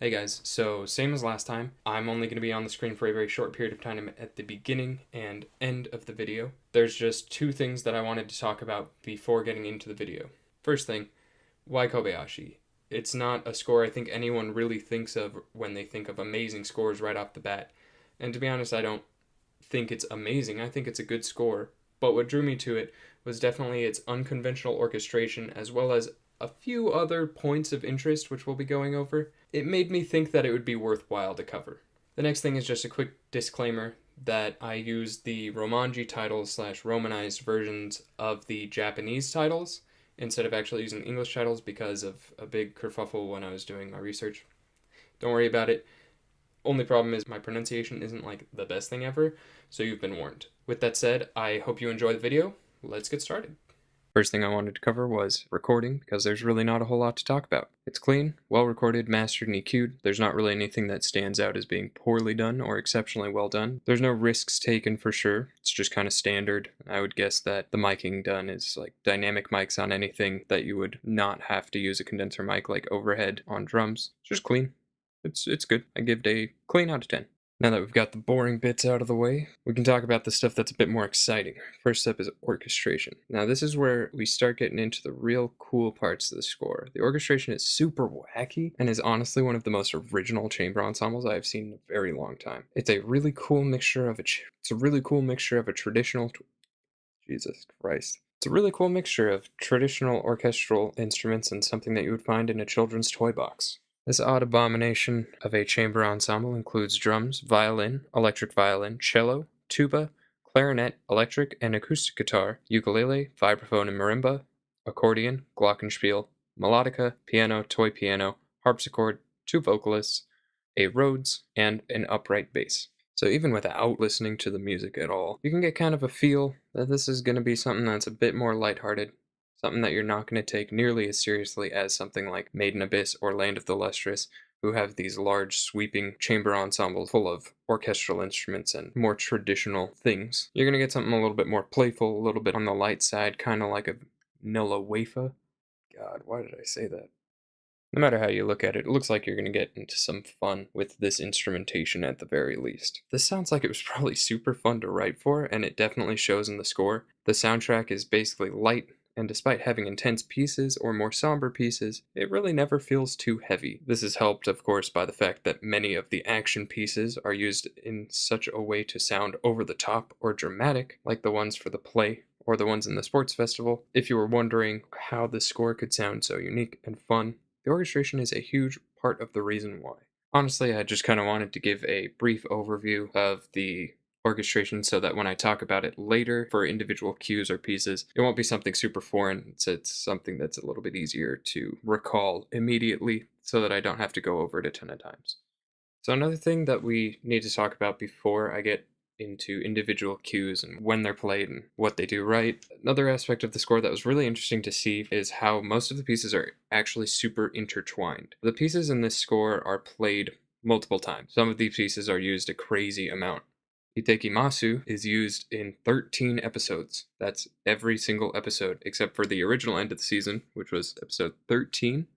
Hey guys, so same as last time, I'm only going to be on the screen for a very short period of time at the beginning and end of the video. There's just two things that I wanted to talk about before getting into the video. First thing, why Kobayashi? It's not a score I think anyone really thinks of when they think of amazing scores right off the bat. And to be honest, I don't think it's amazing. I think it's a good score. But what drew me to it was definitely its unconventional orchestration as well as a few other points of interest which we'll be going over. It made me think that it would be worthwhile to cover. The next thing is just a quick disclaimer that I used the Romanji titles / romanized versions of the Japanese titles instead of actually using English titles because of a big kerfuffle when I was doing my research. Don't worry about it. Only problem is my pronunciation isn't like the best thing ever, so you've been warned. With that said, I hope you enjoy the video. Let's get started. First thing I wanted to cover was recording, because there's really not a whole lot to talk about. It's clean, well recorded, mastered, and EQ'd. There's not really anything that stands out as being poorly done or exceptionally well done. There's no risks taken for sure. It's just kind of standard. I would guess that the miking done is like dynamic mics on anything that you would not have to use a condenser mic like overhead on drums. It's just clean. It's good. I give it a clean out of 10. Now that we've got the boring bits out of the way, we can talk about the stuff that's a bit more exciting. First step is orchestration. Now this is where we start getting into the real cool parts of the score. The orchestration is super wacky and is honestly one of the most original chamber ensembles I've seen in a very long time. It's a really cool mixture of a traditional Jesus Christ. It's a really cool mixture of traditional orchestral instruments and something that you would find in a children's toy box. This odd abomination of a chamber ensemble includes drums, violin, electric violin, cello, tuba, clarinet, electric and acoustic guitar, ukulele, vibraphone and marimba, accordion, glockenspiel, melodica, piano, toy piano, harpsichord, two vocalists, a Rhodes, and an upright bass. So even without listening to the music at all, you can get kind of a feel that this is going to be something that's a bit more lighthearted. Something that you're not going to take nearly as seriously as something like Maid in Abyss or Land of the Lustrous, who have these large, sweeping chamber ensembles full of orchestral instruments and more traditional things. You're going to get something a little bit more playful, a little bit on the light side, kind of like a Nilla Wafa. God, why did I say that? No matter how you look at it, it looks like you're going to get into some fun with this instrumentation at the very least. This sounds like it was probably super fun to write for, and it definitely shows in the score. The soundtrack is basically light, and despite having intense pieces or more somber pieces, it really never feels too heavy. This is helped, of course, by the fact that many of the action pieces are used in such a way to sound over the top or dramatic, like the ones for the play or the ones in the sports festival. If you were wondering how the score could sound so unique and fun, the orchestration is a huge part of the reason why. Honestly, I just kind of wanted to give a brief overview of the orchestration so that when I talk about it later for individual cues or pieces, it won't be something super foreign. It's something that's a little bit easier to recall immediately so that I don't have to go over it a ton of times. So another thing that we need to talk about before I get into individual cues and when they're played and what they do right. Another aspect of the score that was really interesting to see is how most of the pieces are actually super intertwined. The pieces in this score are played multiple times. Some of these pieces are used a crazy amount. Itte Ki Masu is used in 13 episodes. That's every single episode, except for the original end of the season, which was episode 13.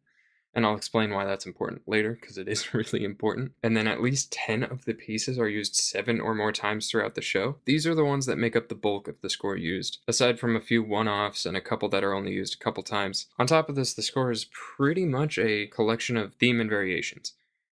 And I'll explain why that's important later, because it is really important. And then at least 10 of the pieces are used 7 or more times throughout the show. These are the ones that make up the bulk of the score used, aside from a few one-offs and a couple that are only used a couple times. On top of this, the score is pretty much a collection of theme and variations.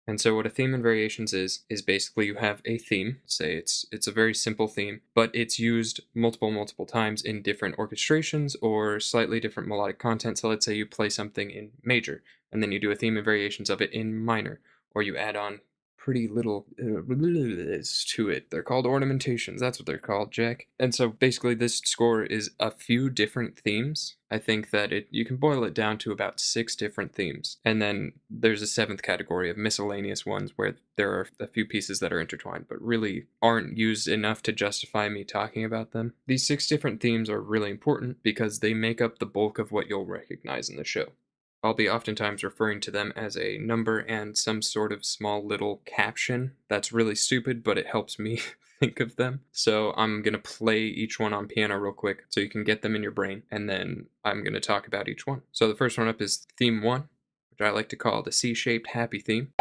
And so what a theme and variations is basically you have a theme, say it's a very simple theme, but it's used multiple times in different orchestrations or slightly different melodic content. So let's say you play something in major, and then you do a theme and variations of it in minor, or you add on pretty little to it. They're called ornamentations. That's what they're called, Jack. And so basically this score is a few different themes. I think that you can boil it down to about 6 different themes. And then there's a 7th category of miscellaneous ones where there are a few pieces that are intertwined, but really aren't used enough to justify me talking about them. These 6 different themes are really important because they make up the bulk of what you'll recognize in the show. I'll be oftentimes referring to them as a number and some sort of small little caption. That's really stupid, but it helps me think of them. So I'm going to play each one on piano real quick so you can get them in your brain, and then I'm going to talk about each one. So the first one up is theme 1, which I like to call the C-shaped happy theme.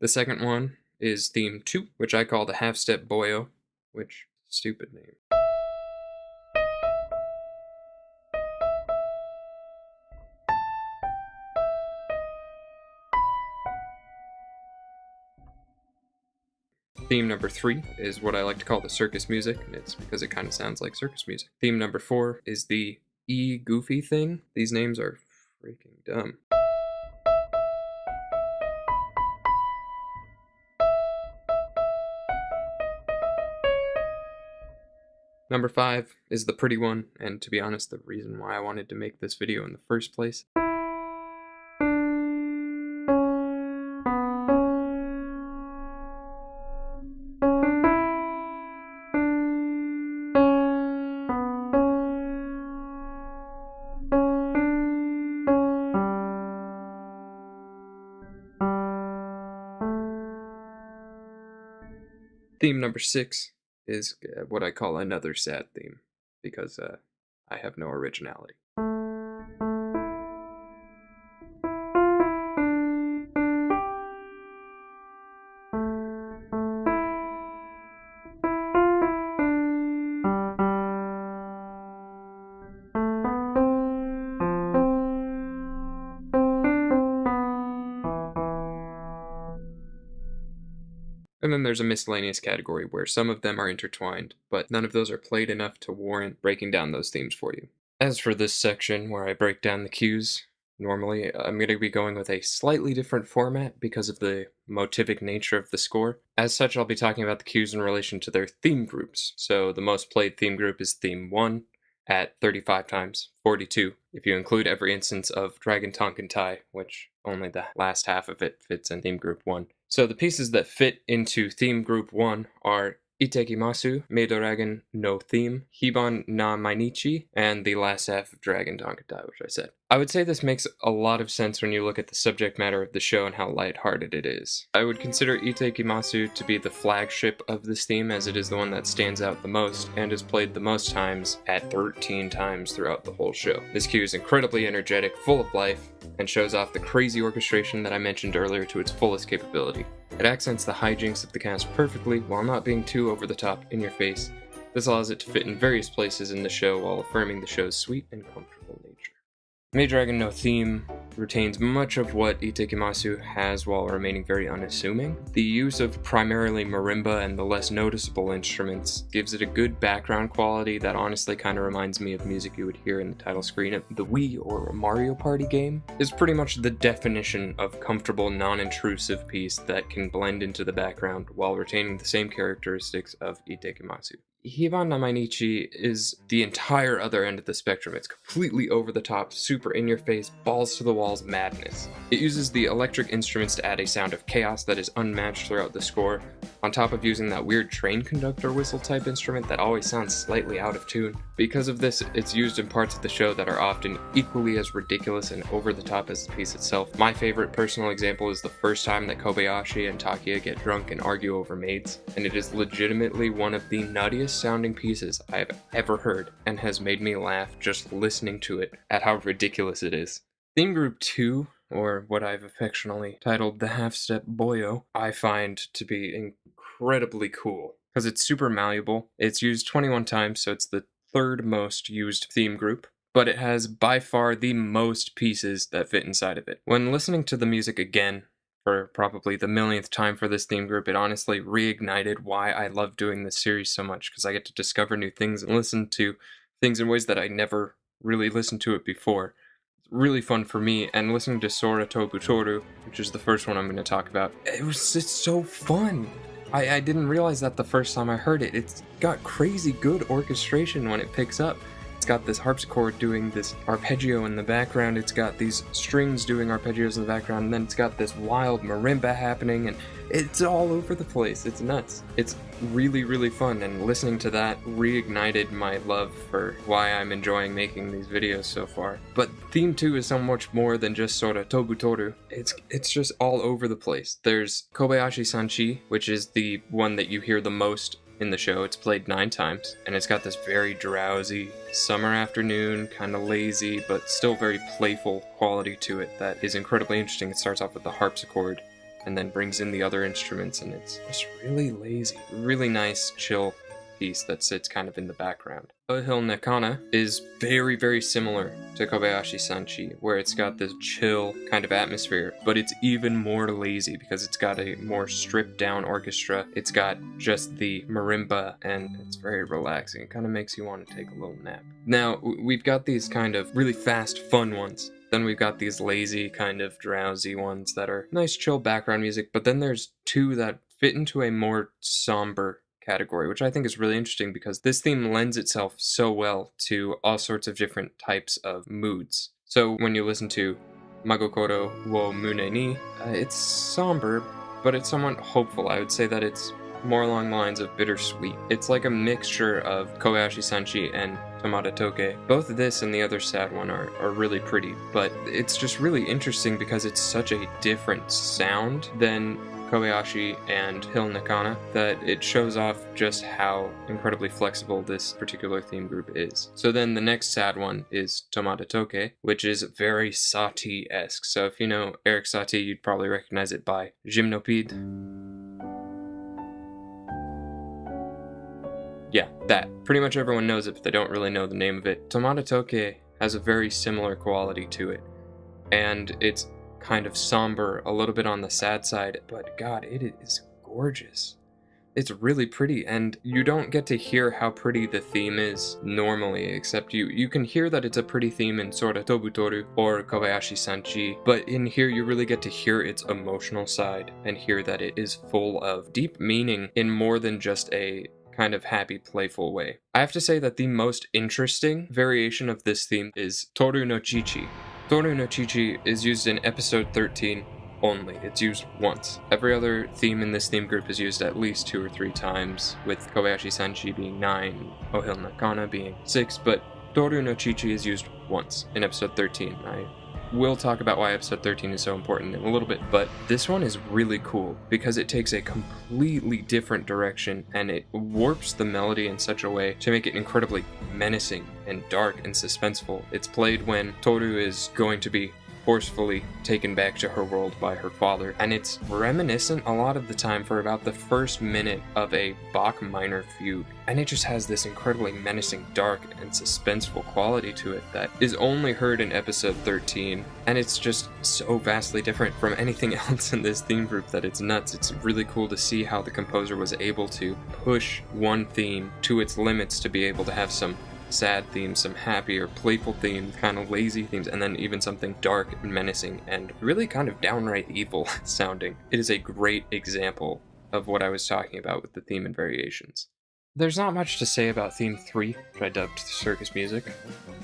The second one is theme 2, which I call the half-step boyo, which, stupid name. Theme number 3 is what I like to call the circus music, and it's because it kind of sounds like circus music. Theme number 4 is the E goofy thing. These names are freaking dumb. Number 5 is the pretty one, and to be honest, the reason why I wanted to make this video in the first place. Theme number 6 is what I call another sad theme, because I have no originality. And then there's a miscellaneous category where some of them are intertwined, but none of those are played enough to warrant breaking down those themes for you. As for this section where I break down the cues, normally I'm going to be going with a slightly different format because of the motivic nature of the score. As such, I'll be talking about the cues in relation to their theme groups. So the most played theme group is theme 1 at 35 times, 42, if you include every instance of Dragon Tonkin Tai, which only the last half of it fits in theme group 1. So the pieces that fit into theme group 1 are Itte Ki Masu, Meidoragon no theme, Hibon na Mainichi, and the last half of Dragon Tonkin Tai, which I said. I would say this makes a lot of sense when you look at the subject matter of the show and how lighthearted it is. I would consider Itte Ki Masu to be the flagship of this theme, as it is the one that stands out the most and is played the most times at 13 times throughout the whole show. This cue is incredibly energetic, full of life, and shows off the crazy orchestration that I mentioned earlier to its fullest capability. It accents the hijinks of the cast perfectly while not being too over the top in your face. This allows it to fit in various places in the show while affirming the show's sweet and comfortable nature. Meidoragon no theme retains much of what Itte Ki Masu has while remaining very unassuming. The use of primarily marimba and the less noticeable instruments gives it a good background quality that honestly kind of reminds me of music you would hear in the title screen of the Wii or Mario Party game. It's pretty much the definition of comfortable, non-intrusive piece that can blend into the background while retaining the same characteristics of Itte Ki Masu. Hibon na Mainichi is the entire other end of the spectrum. It's completely over the top, super in your face, balls to the walls madness. It uses the electric instruments to add a sound of chaos that is unmatched throughout the score, on top of using that weird train conductor whistle type instrument that always sounds slightly out of tune. Because of this, it's used in parts of the show that are often equally as ridiculous and over the top as the piece itself. My favorite personal example is the first time that Kobayashi and Takia get drunk and argue over maids, and it is legitimately one of the nuttiest sounding pieces I have ever heard, and has made me laugh just listening to it at how ridiculous it is. Theme group 2, or what I've affectionately titled the half-step boyo, I find to be incredibly cool, because it's super malleable. It's used 21 times, so it's the third most used theme group, but it has by far the most pieces that fit inside of it. When listening to the music again, for probably the millionth time for this theme group, it honestly reignited why I love doing this series so much, because I get to discover new things and listen to things in ways that I never really listened to it before. It's really fun for me, and listening to Sora, Tobu, Toru, which is the first one I'm going to talk about, it's so fun. I didn't realize that the first time I heard it. It's got crazy good orchestration when it picks up. It's got this harpsichord doing this arpeggio in the background, it's got these strings doing arpeggios in the background, and then it's got this wild marimba happening, and it's all over the place. It's nuts. It's really, really fun, and listening to that reignited my love for why I'm enjoying making these videos so far. But theme 2 is so much more than just Sora, Tobu, Toru. It's just all over the place. There's Kobayashi-san Chi, which is the one that you hear the most in the show. It's played 9 times, and it's got this very drowsy, summer afternoon, kind of lazy, but still very playful quality to it that is incredibly interesting. It starts off with the harpsichord and then brings in the other instruments, and it's just really lazy. Really nice, chill piece that sits kind of in the background. Ohil Nekana is very, very similar to Kobayashi-san Chi, where it's got this chill kind of atmosphere, but it's even more lazy because it's got a more stripped down orchestra. It's got just the marimba, and it's very relaxing. It kind of makes you want to take a little nap. Now, we've got these kind of really fast, fun ones. Then we've got these lazy, kind of drowsy ones that are nice, chill background music, but then there's two that fit into a more somber category, which I think is really interesting because this theme lends itself so well to all sorts of different types of moods. So when you listen to Magokoro wo Mune ni, it's somber, but it's somewhat hopeful. I would say that it's more along the lines of bittersweet. It's like a mixture of Kobayashi-san Chi and Tomatta Tokei. Both this and the other sad one are really pretty, but it's just really interesting because it's such a different sound than Kobayashi and Hill Nakana that it shows off just how incredibly flexible this particular theme group is. So then the next sad one is Tomatta Tokei, which is very Satie-esque. So if you know Eric Satie, you'd probably recognize it by Gymnopede. Yeah, that. Pretty much everyone knows it, but they don't really know the name of it. Tomatta Tokei has a very similar quality to it, and it's kind of somber, a little bit on the sad side, but God, it is gorgeous. It's really pretty, and you don't get to hear how pretty the theme is normally, except you can hear that it's a pretty theme in Sora Tobu Toru or Kobayashi-san Chi, but in here you really get to hear its emotional side and hear that it is full of deep meaning in more than just a kind of happy, playful way. I have to say that the most interesting variation of this theme is Toru no Chichi. Toru no Chichi is used in episode 13 only. It's used once. Every other theme in this theme group is used at least 2 or 3 times, with Kobayashi-san Chi being 9, Ohil Nakana being 6, but Toru no Chichi is used once in episode 13. I will talk about why episode 13 is so important in a little bit, but this one is really cool because it takes a completely different direction and it warps the melody in such a way to make it incredibly menacing and dark and suspenseful. It's played when Toru is going to be forcefully taken back to her world by her father, and it's reminiscent a lot of the time for about the first minute of a Bach minor fugue, and it just has this incredibly menacing, dark, and suspenseful quality to it that is only heard in episode 13, and it's just so vastly different from anything else in this theme group that it's nuts. It's really cool to see how the composer was able to push one theme to its limits to be able to have some sad themes, some happy or playful themes, kind of lazy themes, and then even something dark and menacing and really kind of downright evil sounding. It is a great example of what I was talking about with the theme and variations. There's not much to say about Theme 3, which I dubbed Circus music.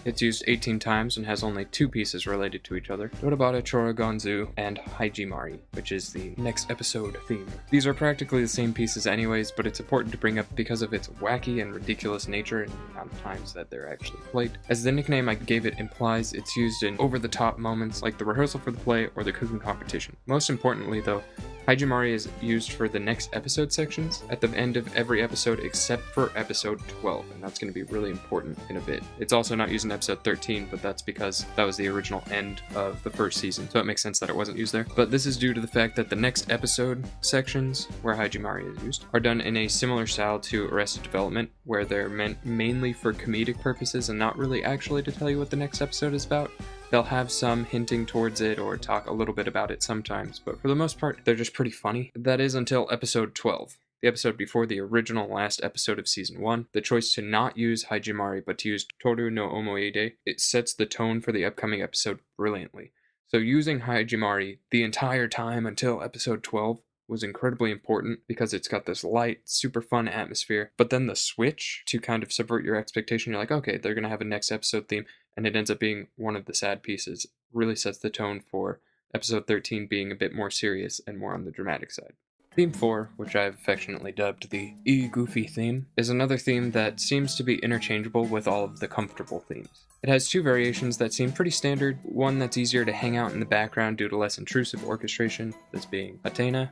It's used 18 times and has only 2 pieces related to each other, Dotabata Choro Gon Zu and Hajimari, which is the next episode theme. These are practically the same pieces anyways, but it's important to bring up because of its wacky and ridiculous nature and the amount of times that they're actually played. As the nickname I gave it implies, it's used in over-the-top moments like the rehearsal for the play or the cooking competition. Most importantly though, Hajimari is used for the next episode sections at the end of every episode except for episode 12, and that's going to be really important in a bit. It's also not used in episode 13, but that's because that was the original end of the first season, so it makes sense that it wasn't used there. But this is due to the fact that the next episode sections, where Hajimari is used, are done in a similar style to Arrested Development, where they're meant mainly for comedic purposes and not really actually to tell you what the next episode is about. They'll have some hinting towards it or talk a little bit about it sometimes, but for the most part, they're just pretty funny. That is until episode 12, the episode before the original last episode of season 1. The choice to not use Hajimari but to use Toru no Omoide, it sets the tone for the upcoming episode brilliantly. So using Hajimari the entire time until episode 12 was incredibly important because it's got this light, super fun atmosphere, but then the switch to kind of subvert your expectation, you're like, okay, they're going to have a next episode theme, and it ends up being one of the sad pieces, really sets the tone for episode 13 being a bit more serious and more on the dramatic side. Theme 4, which I've affectionately dubbed the E-Goofy theme, is another theme that seems to be interchangeable with all of the comfortable themes. It has 2 variations that seem pretty standard, one that's easier to hang out in the background due to less intrusive orchestration, this being Hatena,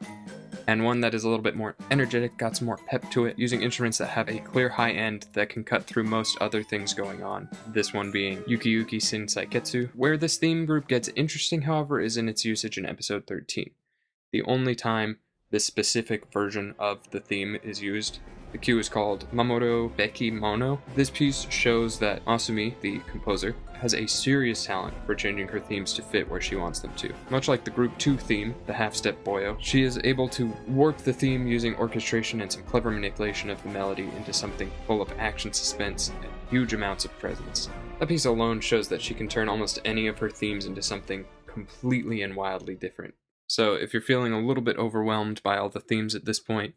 and one that is a little bit more energetic, got some more pep to it, using instruments that have a clear high end that can cut through most other things going on, this one being Yuki Yuki Shin Saiketsu. Where this theme group gets interesting, however, is in its usage in episode 13. the only time this specific version of the theme is used. The cue is called Mamoru Beki Mono. This piece shows that Asumi, the composer, has a serious talent for changing her themes to fit where she wants them to. Much like the Group 2 theme, the half-step boyo, she is able to warp the theme using orchestration and some clever manipulation of the melody into something full of action, suspense, and huge amounts of presence. That piece alone shows that she can turn almost any of her themes into something completely and wildly different. So if you're feeling a little bit overwhelmed by all the themes at this point,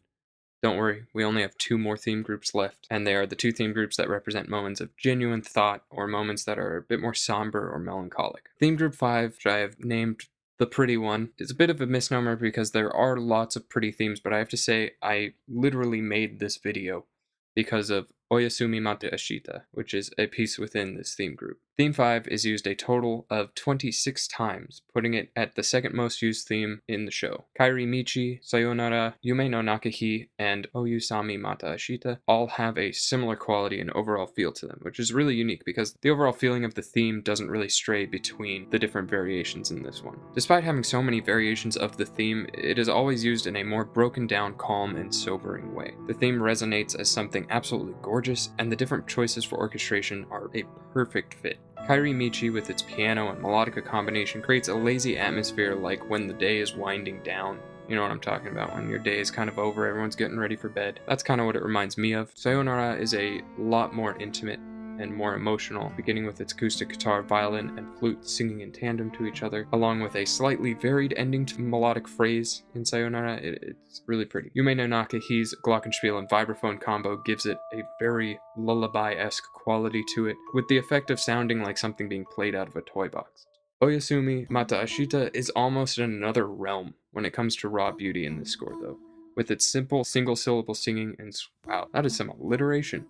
don't worry, we only have 2 more theme groups left, and they are the 2 theme groups that represent moments of genuine thought or moments that are a bit more somber or melancholic. Theme group 5, which I have named the pretty one, is a bit of a misnomer because there are lots of pretty themes, but I have to say I literally made this video because of Oyasumi Mate Ashita, which is a piece within this theme group. Theme 5 is used a total of 26 times, putting it at the second most used theme in the show. Kaeri Michi, Sayonara, Yume no Nakahi, and Oyasumi Mate Ashita all have a similar quality and overall feel to them, which is really unique because the overall feeling of the theme doesn't really stray between the different variations in this one. Despite having so many variations of the theme, it is always used in a more broken down, calm, and sobering way. The theme resonates as something absolutely gorgeous, and the different choices for orchestration are a perfect fit. Kaeri Michi with its piano and melodica combination creates a lazy atmosphere like when the day is winding down. You know what I'm talking about, when your day is kind of over, everyone's getting ready for bed. That's kind of what it reminds me of. Sayonara is a lot more intimate and more emotional, beginning with its acoustic guitar, violin, and flute singing in tandem to each other, along with a slightly varied ending to the melodic phrase in Sayonara. It's really pretty. Yume no Nakahi's glockenspiel and vibraphone combo gives it a very lullaby-esque quality to it, with the effect of sounding like something being played out of a toy box. Oyasumi Mate Ashita is almost in another realm when it comes to raw beauty in this score, though, with its simple single-syllable singing and wow, that is some alliteration.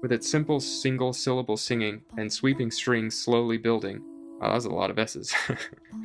With its simple single-syllable singing and sweeping strings slowly building, wow, that was a lot of S's,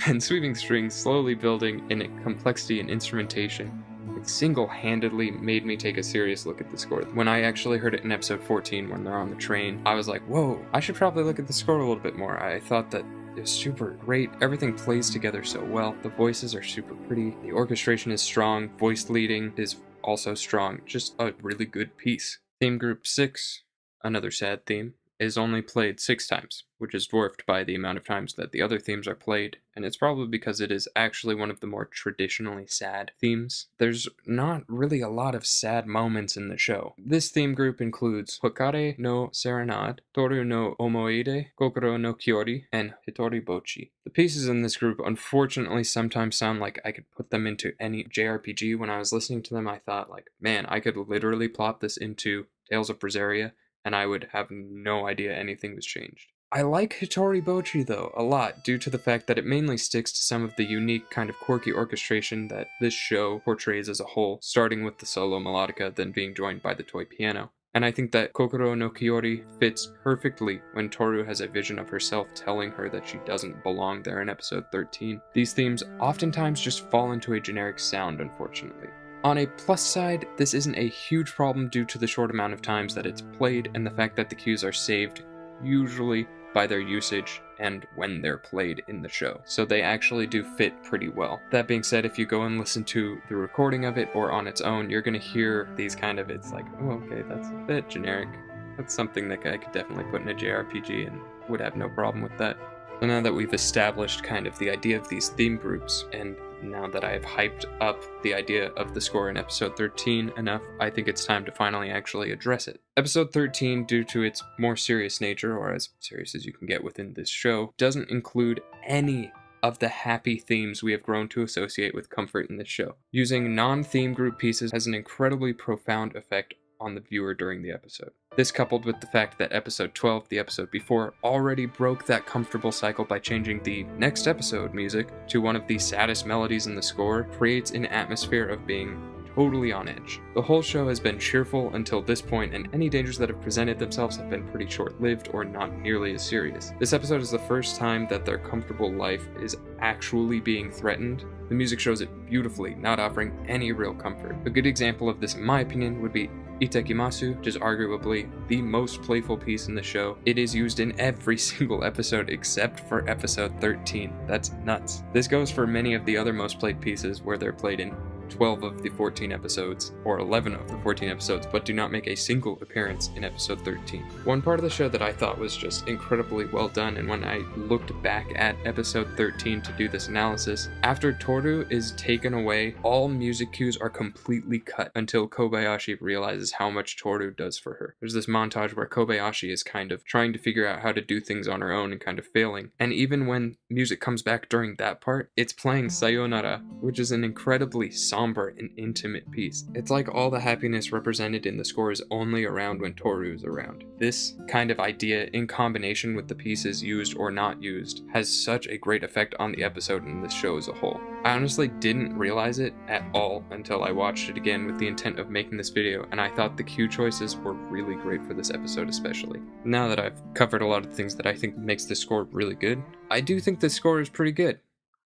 and sweeping strings slowly building in complexity and instrumentation, it single-handedly made me take a serious look at the score. When I actually heard it in episode 14 when they're on the train, I was like, whoa, I should probably look at the score a little bit more. I thought that it was super great. Everything plays together so well. The voices are super pretty. The orchestration is strong. Voice leading is also strong. Just a really good piece. Theme group 6. Another sad theme, is only played 6 times, which is dwarfed by the amount of times that the other themes are played, and it's probably because it is actually one of the more traditionally sad themes. There's not really a lot of sad moments in the show. This theme group includes Hokare no Serenade, Toru no Omoide, Kokoro no Kyori, and Hitori Bocchi. The pieces in this group unfortunately sometimes sound like I could put them into any JRPG. When I was listening to them, I thought, like, man, I could literally plop this into Tales of Berseria, and I would have no idea anything was changed. I like Hitori Bocchi though a lot, due to the fact that it mainly sticks to some of the unique kind of quirky orchestration that this show portrays as a whole, starting with the solo melodica, then being joined by the toy piano. And I think that Kokoro no Kyori fits perfectly when Toru has a vision of herself telling her that she doesn't belong there in episode 13. These themes oftentimes just fall into a generic sound, unfortunately. On a plus side, this isn't a huge problem due to the short amount of times that it's played and the fact that the cues are saved, usually by their usage and when they're played in the show. So they actually do fit pretty well. That being said, if you go and listen to the recording of it or on its own, you're gonna hear these kind of, it's like, oh, okay, that's a bit generic. That's something that I could definitely put in a JRPG and would have no problem with that. So now that we've established kind of the idea of these theme groups, and now that I have hyped up the idea of the score in episode 13 enough, I think it's time to finally actually address it. Episode 13, due to its more serious nature, or as serious as you can get within this show, doesn't include any of the happy themes we have grown to associate with comfort in this show. Using non-theme group pieces has an incredibly profound effect on the viewer during the episode. This, coupled with the fact that episode 12, the episode before, already broke that comfortable cycle by changing the next episode music to one of the saddest melodies in the score, creates an atmosphere of being totally on edge. The whole show has been cheerful until this point, and any dangers that have presented themselves have been pretty short-lived or not nearly as serious. This episode is the first time that their comfortable life is actually being threatened. The music shows it beautifully, not offering any real comfort. A good example of this, in my opinion, would be Itte Ki Masu, which is arguably the most playful piece in the show. It is used in every single episode except for episode 13. That's nuts. This goes for many of the other most played pieces where they're played in 12 of the 14 episodes, or 11 of the 14 episodes, but do not make a single appearance in episode 13. One part of the show that I thought was just incredibly well done, and when I looked back at episode 13 to do this analysis, after Toru is taken away, all music cues are completely cut until Kobayashi realizes how much Toru does for her. There's this montage where Kobayashi is kind of trying to figure out how to do things on her own and kind of failing, and even when music comes back during that part, it's playing Sayonara, which is an incredibly somber and intimate piece. It's like all the happiness represented in the score is only around when Toru is around. This kind of idea, in combination with the pieces used or not used, has such a great effect on the episode and the show as a whole. I honestly didn't realize it at all until I watched it again with the intent of making this video, and I thought the cue choices were really great for this episode especially. Now that I've covered a lot of things that I think makes this score really good, I do think this score is pretty good.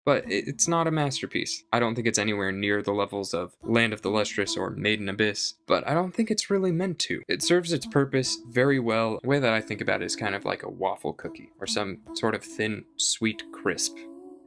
But it's not a masterpiece. I don't think it's anywhere near the levels of Land of the Lustrous or Maid in Abyss, but I don't think it's really meant to. It serves its purpose very well. The way that I think about it is kind of like a waffle cookie, or some sort of thin, sweet crisp.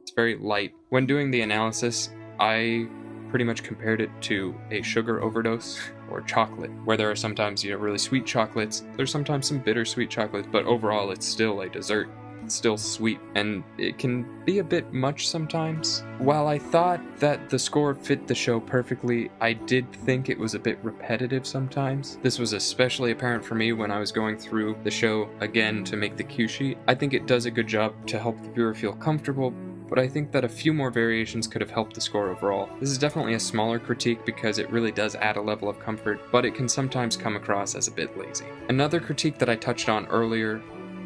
It's very light. When doing the analysis, I pretty much compared it to a sugar overdose or chocolate, where there are sometimes, really sweet chocolates, there's sometimes some bittersweet chocolates, but overall it's still a dessert. Still sweet, and it can be a bit much sometimes. While I thought that the score fit the show perfectly, I did think it was a bit repetitive sometimes. This was especially apparent for me when I was going through the show again to make the cue sheet. I think it does a good job to help the viewer feel comfortable, but I think that a few more variations could have helped the score overall. This is definitely a smaller critique because it really does add a level of comfort, but it can sometimes come across as a bit lazy. Another critique that I touched on earlier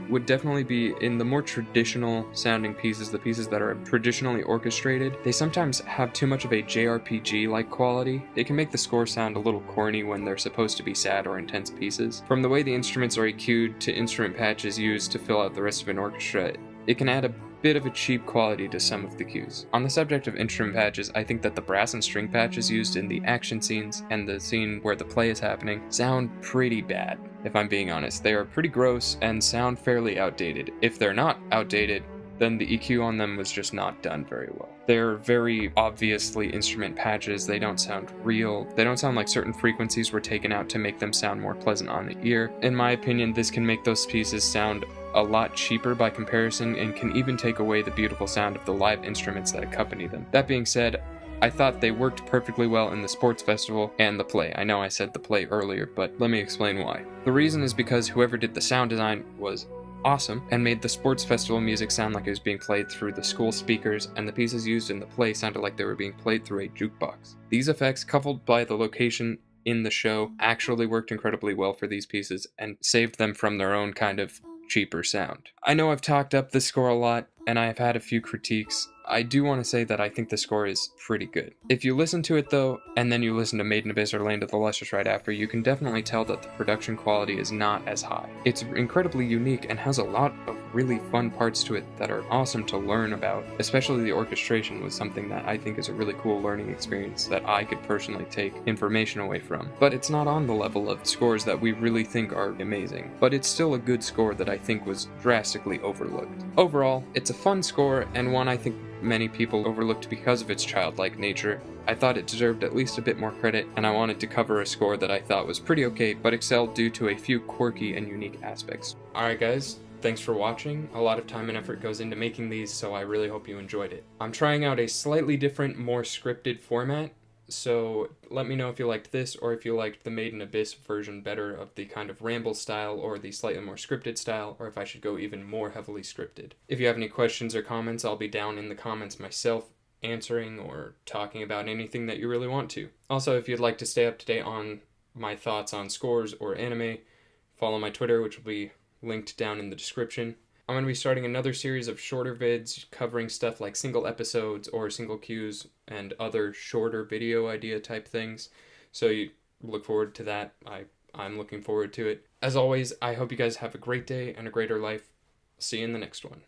would definitely be in the more traditional sounding pieces, the pieces that are traditionally orchestrated. They sometimes have too much of a JRPG-like quality. It can make the score sound a little corny when they're supposed to be sad or intense pieces. From the way the instruments are EQ'd to instrument patches used to fill out the rest of an orchestra, it can add a bit of a cheap quality to some of the cues. On the subject of instrument patches, I think that the brass and string patches used in the action scenes and the scene where the play is happening sound pretty bad, if I'm being honest. They are pretty gross and sound fairly outdated. If they're not outdated, then the EQ on them was just not done very well. They're very obviously instrument patches. They don't sound real. They don't sound like certain frequencies were taken out to make them sound more pleasant on the ear. In my opinion, this can make those pieces sound a lot cheaper by comparison and can even take away the beautiful sound of the live instruments that accompany them. That being said, I thought they worked perfectly well in the sports festival and the play. I know I said the play earlier, but let me explain why. The reason is because whoever did the sound design was awesome and made the sports festival music sound like it was being played through the school speakers, and the pieces used in the play sounded like they were being played through a jukebox. These effects, coupled by the location in the show, actually worked incredibly well for these pieces and saved them from their own kind of cheaper sound. I know I've talked up the score a lot, and I have had a few critiques. I do want to say that I think the score is pretty good. If you listen to it though, and then you listen to Maid in Abyss or Land of the Lustrous right after, you can definitely tell that the production quality is not as high. It's incredibly unique and has a lot of really fun parts to it that are awesome to learn about. Especially the orchestration was something that I think is a really cool learning experience that I could personally take information away from. But it's not on the level of scores that we really think are amazing. But it's still a good score that I think was drastically overlooked. Overall, it's a fun score and one I think many people overlooked because of its childlike nature. I thought it deserved at least a bit more credit, and I wanted to cover a score that I thought was pretty okay, but excelled due to a few quirky and unique aspects. Alright guys, thanks for watching. A lot of time and effort goes into making these, so I really hope you enjoyed it. I'm trying out a slightly different, more scripted format, so let me know if you liked this or if you liked the Maid in Abyss version better of the kind of ramble style or the slightly more scripted style, or if I should go even more heavily scripted. If you have any questions or comments, I'll be down in the comments myself, answering or talking about anything that you really want to. Also, if you'd like to stay up to date on my thoughts on scores or anime, follow my Twitter, which will be linked down in the description. I'm going to be starting another series of shorter vids covering stuff like single episodes or single cues and other shorter video idea type things. So you look forward to that. I'm looking forward to it. As always, I hope you guys have a great day and a greater life. See you in the next one.